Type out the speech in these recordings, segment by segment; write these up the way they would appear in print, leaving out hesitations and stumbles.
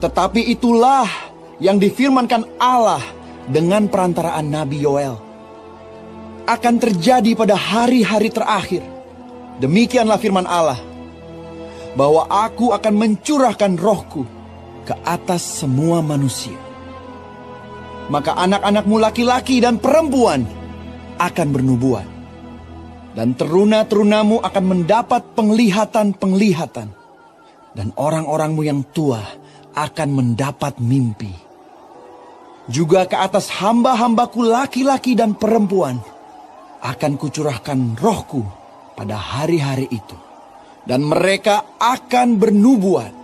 Tetapi itulah yang difirmankan Allah dengan perantaraan Nabi Yoel. Akan terjadi pada hari-hari terakhir. Demikianlah firman Allah, bahwa aku akan mencurahkan rohku ke atas semua manusia. Maka anak-anakmu laki-laki dan perempuan akan bernubuat. Dan teruna-terunamu akan mendapat penglihatan-penglihatan. Dan orang-orangmu yang tua akan mendapat mimpi. Juga ke atas hamba-hambaku laki-laki dan perempuan akan kucurahkan rohku pada hari-hari itu. Dan mereka akan bernubuat.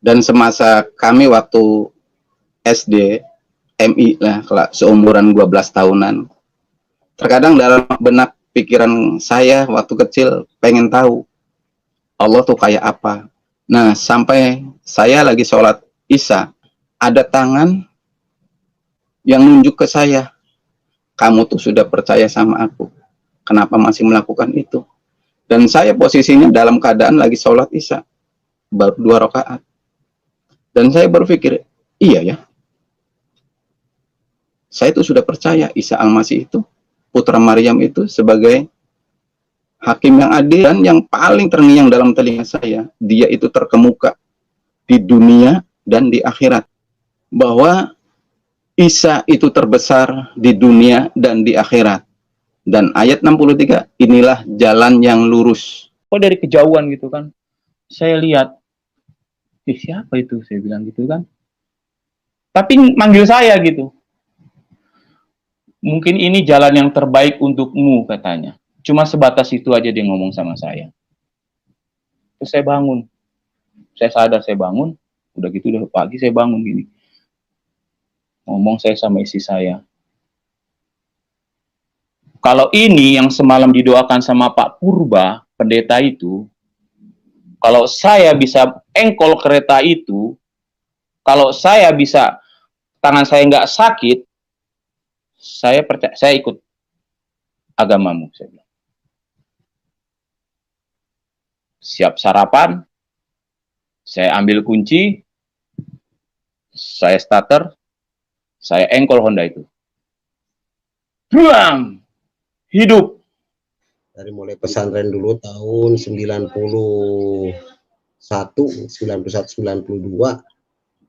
Dan semasa kami waktu SD, MI lah, seumuran 12 tahunan, terkadang dalam benak pikiran saya waktu kecil pengen tahu Allah tuh kayak apa. Nah, sampai saya lagi sholat Isya, ada tangan yang nunjuk ke saya, kamu tuh sudah percaya sama aku, kenapa masih melakukan itu? Dan saya posisinya dalam keadaan lagi sholat Isya, baru 2 rakaat. Dan saya berpikir, iya ya, saya itu sudah percaya Isa Al-Masih itu, putra Maryam itu sebagai hakim yang adil dan yang paling terngiang dalam telinga saya. Dia itu terkemuka di dunia dan di akhirat. Bahwa Isa itu terbesar di dunia dan di akhirat. Dan ayat 63, inilah jalan yang lurus. Kok dari kejauhan gitu kan, saya lihat, siapa itu? Saya bilang gitu kan. Tapi manggil saya gitu. Mungkin ini jalan yang terbaik untukmu, katanya. Cuma sebatas itu aja dia ngomong sama saya. Terus saya bangun. Saya sadar saya bangun. Udah gitu, udah pagi saya bangun gini. Ngomong saya sama istri saya. Kalau ini yang semalam didoakan sama Pak Purba, pendeta itu, kalau saya bisa engkol kereta itu, kalau saya bisa, tangan saya nggak sakit, saya percaya, saya ikut agamamu. Saya bilang. Siap sarapan, saya ambil kunci, saya starter, saya engkol Honda itu. Buang! Hidup! Dari mulai pesantren dulu tahun 91, 92,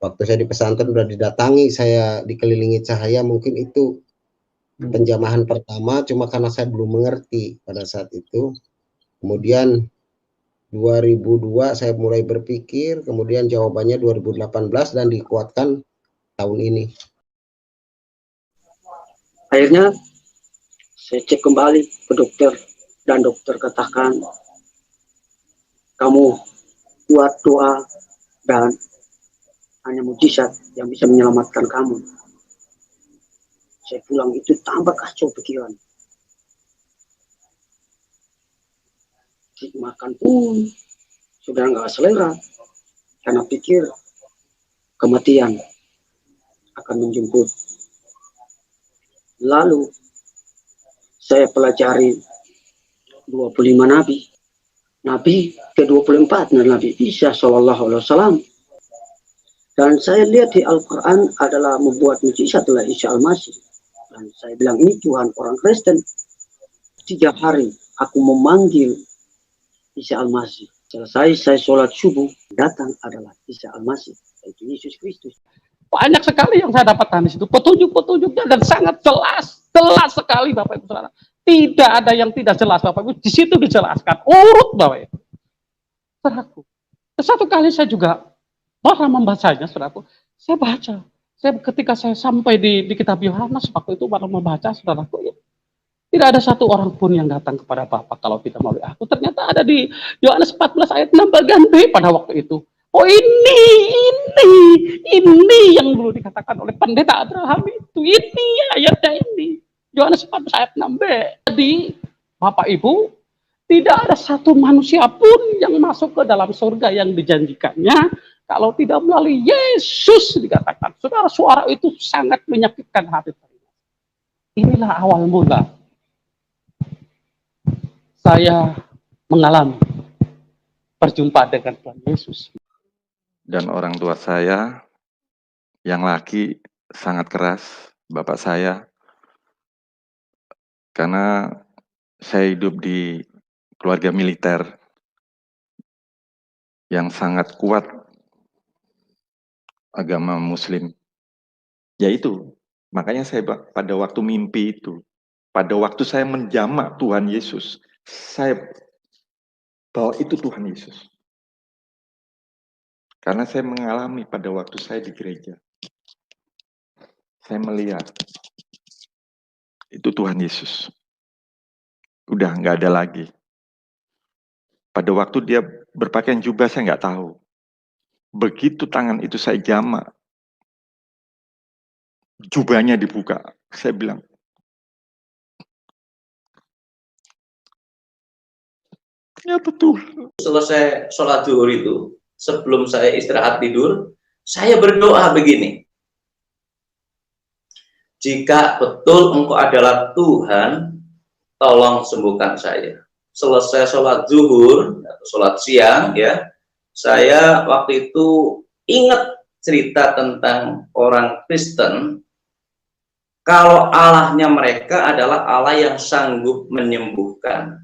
waktu saya di pesantren udah didatangi, saya dikelilingi cahaya, mungkin itu penjamahan pertama, cuma karena saya belum mengerti pada saat itu. Kemudian 2002 saya mulai berpikir, kemudian jawabannya 2018 dan dikuatkan tahun ini. Akhirnya saya cek kembali ke dokter. Dan dokter katakan, kamu buat doa dan hanya mujizat yang bisa menyelamatkan kamu. Saya pulang itu tambah kacau pikiran. Makan pun sudah nggak selera, karena pikir kematian akan menjemput. Lalu saya pelajari 25 nabi. Nabi ke-24 Nabi Isa SAW. Dan saya lihat di Al-Quran adalah membuat mujizat adalah Isa Al-Masih. Dan saya bilang ini Tuhan orang Kristen. 3 hari aku memanggil Isa Al-Masih. Selesai saya sholat subuh, datang adalah Isa Al-Masih, yaitu Yesus Kristus. Banyak sekali yang saya dapatkan di situ, petunjuk-petunjuknya, dan sangat jelas sekali Bapak Ibu Saudara. Tidak ada yang tidak jelas Bapak Ibu, di situ dijelaskan, urut Bapak Ibu. Saudaraku, satu kali saya juga pernah membacanya, saudaraku. Saya baca, ketika saya sampai di kitab Yohanes, waktu itu baru membaca, saudaraku, ya. Tidak ada satu orang pun yang datang kepada Bapa kalau tidak melalui aku. Ternyata ada di Yohanes 14 ayat 6 bagian B pada waktu itu. Oh ini yang dulu dikatakan oleh pendeta Abraham itu. Ini ayatnya ini. Yohanes 14 ayat 6b. Jadi, Bapak Ibu, tidak ada satu manusia pun yang masuk ke dalam surga yang dijanjikannya Kalau tidak melalui Yesus dikatakan, saudara, suara itu sangat menyakitkan hati. Inilah awal mula saya mengalami berjumpa dengan Tuhan Yesus. Dan orang tua saya yang laki sangat keras, bapak saya, karena saya hidup di keluarga militer yang sangat kuat agama Muslim. Yaitu, makanya saya pada waktu mimpi itu, pada waktu saya menjamak Tuhan Yesus, saya bahwa itu Tuhan Yesus. Karena saya mengalami pada waktu saya di gereja. Saya melihat itu Tuhan Yesus. Udah nggak ada lagi. Pada waktu dia berpakaian jubah saya nggak tahu. Begitu tangan itu saya jamak, jubahnya dibuka. Saya bilang, ya betul. Selesai sholat zuhur itu, sebelum saya istirahat tidur, saya berdoa begini. Jika betul Engkau adalah Tuhan, tolong sembuhkan saya. Selesai sholat zuhur atau sholat siang, ya, saya waktu itu ingat cerita tentang orang Kristen. Kalau Allahnya mereka adalah Allah yang sanggup menyembuhkan.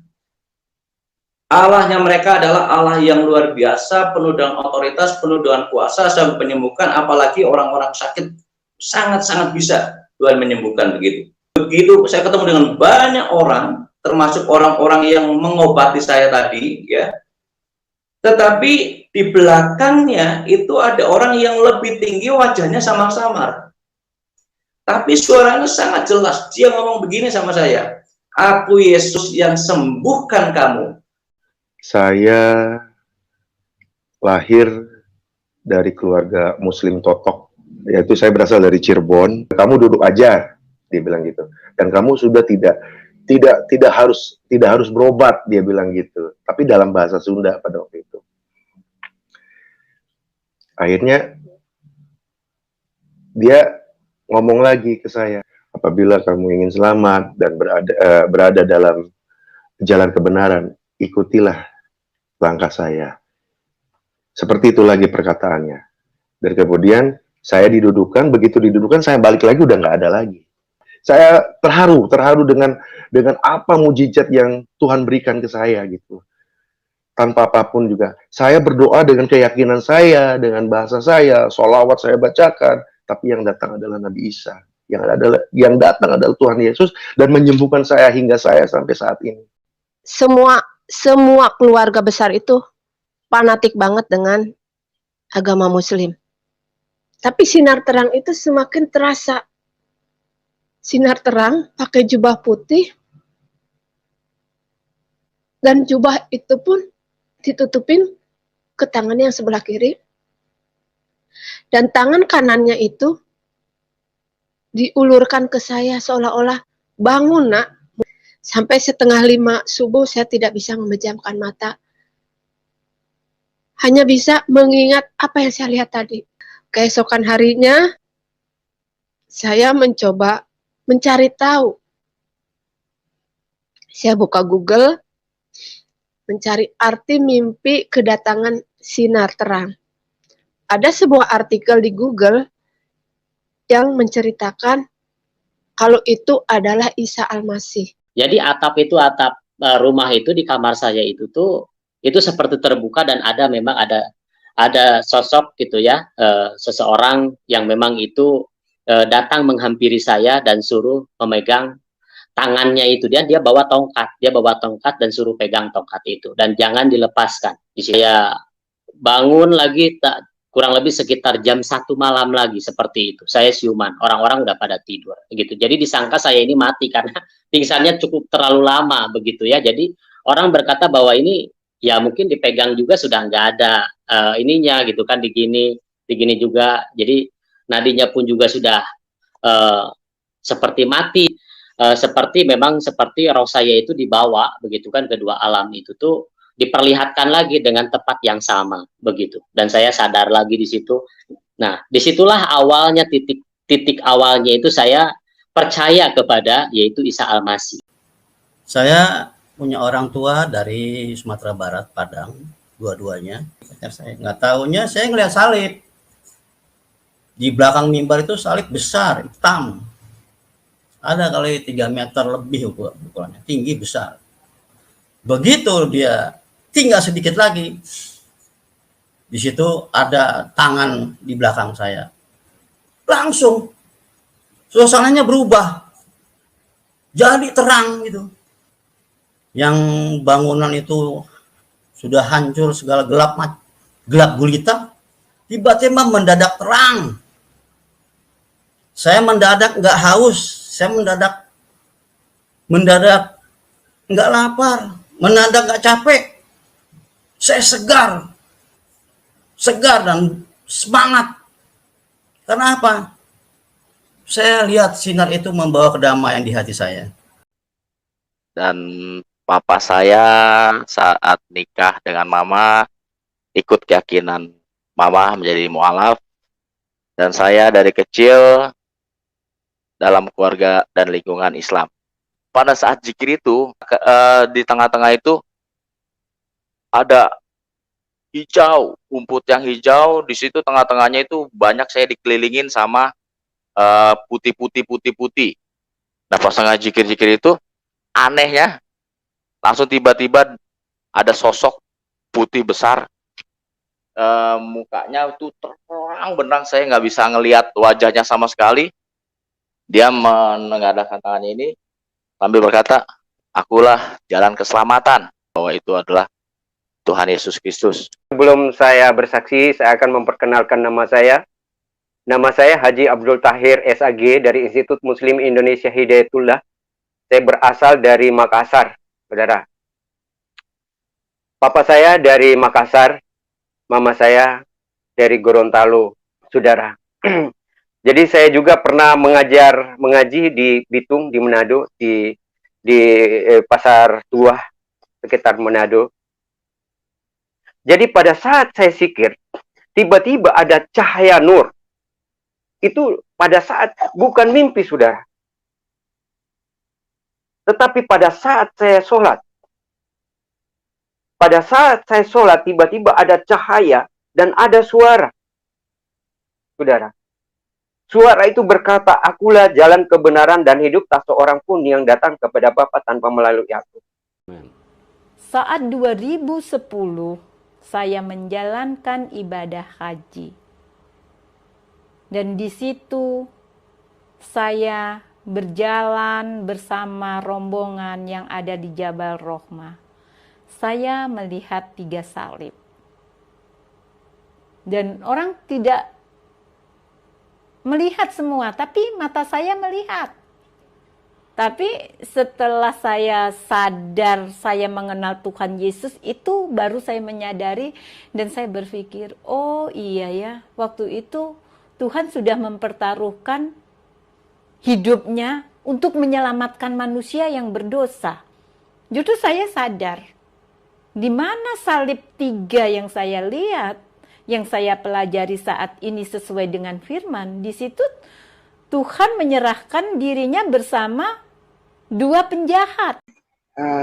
Allahnya mereka adalah Allah yang luar biasa, penuh dengan otoritas, penuh dengan kuasa, sampai menyembuhkan, apalagi orang-orang sakit sangat-sangat bisa Tuhan menyembuhkan begitu. Begitu saya ketemu dengan banyak orang, termasuk orang-orang yang mengobati saya tadi, ya. Tetapi di belakangnya itu ada orang yang lebih tinggi, wajahnya samar-samar. Tapi suaranya sangat jelas. Dia ngomong begini sama saya, "Aku Yesus yang sembuhkan kamu." Saya lahir dari keluarga Muslim totok, yaitu saya berasal dari Cirebon. Kamu duduk aja, dia bilang gitu. Dan kamu sudah tidak harus berobat, dia bilang gitu. Tapi dalam bahasa Sunda pada waktu itu. Akhirnya dia ngomong lagi ke saya, apabila kamu ingin selamat dan berada dalam jalan kebenaran, ikutilah langkah saya. Seperti itu lagi perkataannya. Dan kemudian saya didudukan, begitu didudukan saya balik lagi udah nggak ada lagi. Saya terharu dengan apa mujizat yang Tuhan berikan ke saya gitu. Tanpa apapun juga. Saya berdoa dengan keyakinan saya, dengan bahasa saya, sholawat saya bacakan, tapi yang datang adalah Nabi Isa. Yang datang adalah Tuhan Yesus dan menyembuhkan saya hingga saya sampai saat ini. Semua keluarga besar itu fanatik banget dengan agama Muslim. Tapi sinar terang itu semakin terasa. Sinar terang pakai jubah putih, dan jubah itu pun ditutupin ke tangannya yang sebelah kiri, dan tangan kanannya itu diulurkan ke saya seolah-olah, "Bangun nak." Sampai 4:30 subuh saya tidak bisa memejamkan mata. Hanya bisa mengingat apa yang saya lihat tadi. Keesokan harinya, saya mencoba mencari tahu. Saya buka Google, mencari arti mimpi kedatangan sinar terang. Ada sebuah artikel di Google yang menceritakan kalau itu adalah Isa Al-Masih. Jadi atap rumah itu di kamar saya itu seperti terbuka dan memang ada sosok gitu ya, seseorang yang memang itu datang menghampiri saya dan suruh memegang tangannya itu. Dia bawa tongkat dan suruh pegang tongkat itu dan jangan dilepaskan. Di sini saya bangun lagi kurang lebih sekitar jam 1 malam lagi seperti itu. Saya siuman, orang-orang udah pada tidur gitu. Jadi disangka saya ini mati karena pingsannya cukup terlalu lama begitu ya. Jadi orang berkata bahwa ini ya mungkin dipegang juga sudah nggak ada ininya gitu kan, digini juga. Jadi nadinya pun juga sudah seperti mati, seperti roh saya itu dibawa begitu kan, kedua alam itu tuh diperlihatkan lagi dengan tepat yang sama begitu. Dan saya sadar lagi di situ. Nah, disitulah awalnya titik awalnya itu saya percaya kepada yaitu Isa Al-Masih. Saya punya orang tua dari Sumatera Barat, Padang, dua-duanya. Saya nggak tahunya, saya ngeliat salib. Di belakang mimbar itu salib besar, hitam. Ada kali 3 meter lebih ukurannya, tinggi besar. Begitu dia tinggal sedikit lagi, di situ ada tangan di belakang saya. Langsung suasananya berubah, jadi terang gitu. Yang bangunan itu sudah hancur segala gelap gulita, tiba-tiba mendadak terang. Saya mendadak nggak haus, saya mendadak nggak lapar, mendadak nggak capek. Saya segar dan semangat. Karena apa? Saya lihat sinar itu membawa kedamaian di hati saya. Dan papa saya saat nikah dengan mama ikut keyakinan mama menjadi mualaf, dan saya dari kecil dalam keluarga dan lingkungan Islam. Pada saat zikir itu di tengah-tengah itu ada hijau, rumput yang hijau, di situ tengah-tengahnya itu banyak saya dikelilingin sama putih. Nah, pas tengah zikir-zikir itu anehnya langsung tiba-tiba ada sosok putih besar, mukanya itu terang benderang, saya nggak bisa ngelihat wajahnya sama sekali. Dia menengadahkan tangannya ini sambil berkata, akulah jalan keselamatan, bahwa itu adalah Tuhan Yesus Kristus. Sebelum saya bersaksi, saya akan memperkenalkan nama saya. Nama saya Haji Abdul Tahir SAG dari Institut Muslim Indonesia Hidayatullah. Saya berasal dari Makassar, saudara. Papa saya dari Makassar, mama saya dari Gorontalo, saudara. Jadi saya juga pernah mengaji di Bitung, di Manado, di Pasar Tua, sekitar Manado. Jadi pada saat saya zikir, tiba-tiba ada cahaya nur. Itu pada saat bukan mimpi, saudara. Tetapi pada saat saya sholat, tiba-tiba ada cahaya dan ada suara. Saudara. Suara itu berkata, akulah jalan kebenaran dan hidup, tak seorang pun yang datang kepada Bapa tanpa melalui aku. Saat 2010, saya menjalankan ibadah haji. Dan di situ saya berjalan bersama rombongan yang ada di Jabal Rohmah. Saya melihat 3 salib. Dan orang tidak melihat semua, tapi mata saya melihat. Tapi setelah saya sadar, saya mengenal Tuhan Yesus, itu baru saya menyadari dan saya berpikir, oh iya ya, waktu itu Tuhan sudah mempertaruhkan hidupnya untuk menyelamatkan manusia yang berdosa. Justru saya sadar, di mana salib 3 yang saya lihat, yang saya pelajari saat ini sesuai dengan firman, di situ Tuhan menyerahkan dirinya bersama 2 penjahat.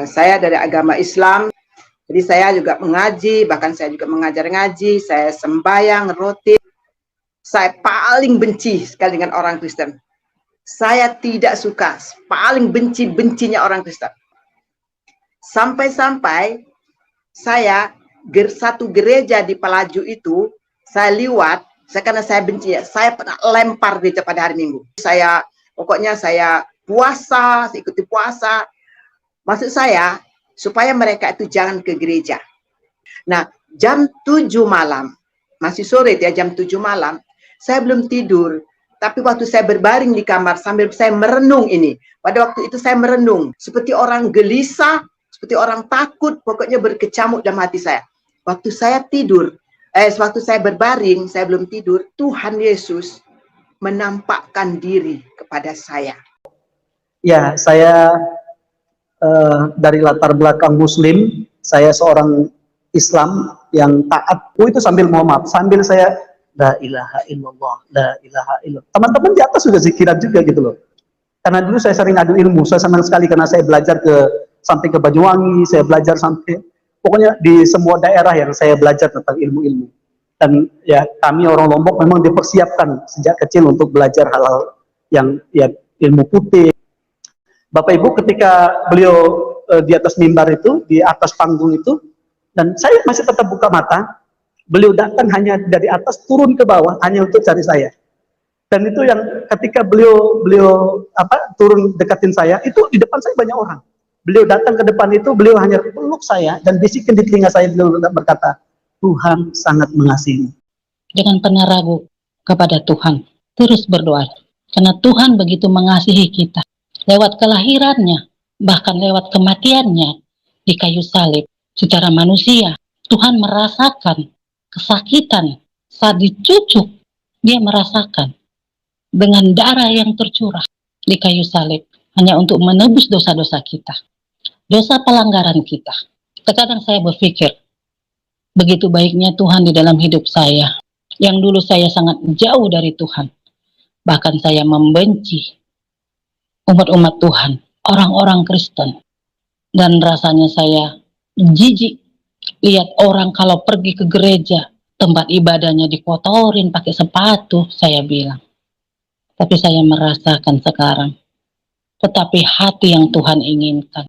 Saya dari agama Islam, jadi saya juga mengaji, bahkan saya juga mengajar ngaji, saya sembahyang, rutin. Saya paling benci sekali dengan orang Kristen. Saya tidak suka, paling benci-bencinya orang Kristen. Sampai-sampai saya satu gereja di Pelaju itu, saya liwat, karena saya benci, saya pernah lempar gereja pada hari Minggu. Pokoknya saya puasa, saya ikuti puasa. Maksud saya, supaya mereka itu jangan ke gereja. Nah, jam 7 malam, masih sore ya, jam 7 malam, saya belum tidur. Tapi waktu saya berbaring di kamar sambil saya merenung ini, pada waktu itu saya merenung, seperti orang gelisah, seperti orang takut, pokoknya berkecamuk dalam hati saya. Waktu saya tidur, waktu saya berbaring, saya belum tidur, Tuhan Yesus menampakkan diri kepada saya. Ya, saya dari latar belakang Muslim, saya seorang Islam yang taat. Itu sambil mohon maaf, sambil saya la ilaha illallah, la ilaha illallah. Teman-teman di atas juga zikiran juga gitu loh. Karena dulu saya sering adu ilmu, saya senang sekali karena saya belajar sampai ke Banyuwangi, saya belajar sampai pokoknya di semua daerah yang saya belajar tentang ilmu-ilmu. Dan ya kami orang Lombok memang dipersiapkan sejak kecil untuk belajar hal-hal yang ya ilmu putih. Bapak Ibu ketika beliau di atas mimbar itu, di atas panggung itu, dan saya masih tetap buka mata, beliau datang hanya dari atas turun ke bawah hanya untuk cari saya. Dan itu yang ketika beliau turun dekatin saya, itu di depan saya banyak orang. Beliau datang ke depan itu, beliau hanya peluk saya dan bisikin di telinga saya, beliau berkata, Tuhan sangat mengasihi. Jangan pernah ragu kepada Tuhan, terus berdoa. Karena Tuhan begitu mengasihi kita. Lewat kelahirannya, bahkan lewat kematiannya di kayu salib, secara manusia, Tuhan merasakan kesakitan saat dicucuk, dia merasakan dengan darah yang tercurah di kayu salib hanya untuk menebus dosa-dosa kita, dosa pelanggaran kita. Terkadang saya berpikir begitu baiknya Tuhan di dalam hidup saya, yang dulu saya sangat jauh dari Tuhan, bahkan saya membenci umat-umat Tuhan, orang-orang Kristen, dan rasanya saya jijik lihat orang kalau pergi ke gereja, tempat ibadahnya dikotorin pakai sepatu, saya bilang. Tapi saya merasakan sekarang, tetapi hati yang Tuhan inginkan.